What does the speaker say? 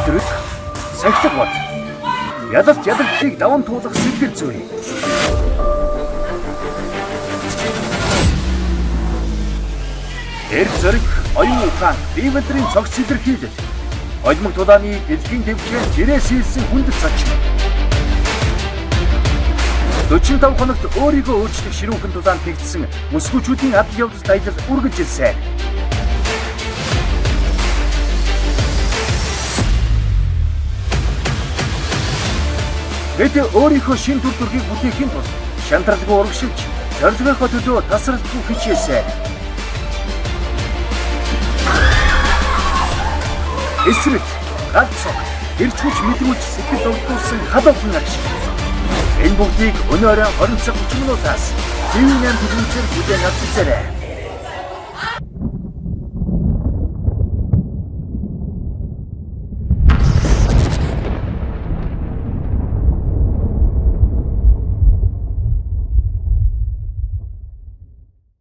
өдрөд сахилга бод. Ядалт ядаглалыг даван туулах сэтгэл зүй. Эрх зориг, оюун ухаан, бие-биедрийн цогц илэрхийлэл. Олимог тулааны дэлхийн дэвшээнд гэрээс хийсэн хүндэт зочин. 45 хоногт өөрийгөө өөрчлөх ширүүхэн тулаанд нэгдсэн мөсгүүчүүдийн адал явдалд аялал үргэлж ирсэн. Бид өөрийнхөө шин төр төрхийг бүтээхийн тулд шантралгүй урагшилж, зорилгынхоо төлөө тасралтгүй хичээсэн. Эсрэг, ганцхан, эрч хүч мэдрүүлж сэтгэл өвдүүлсэн халуун агш. Энэ бүгдийг өнөөрөө 20 цаг 30 минутаас TV8 телевизээр бүлээн авч үзээрэй.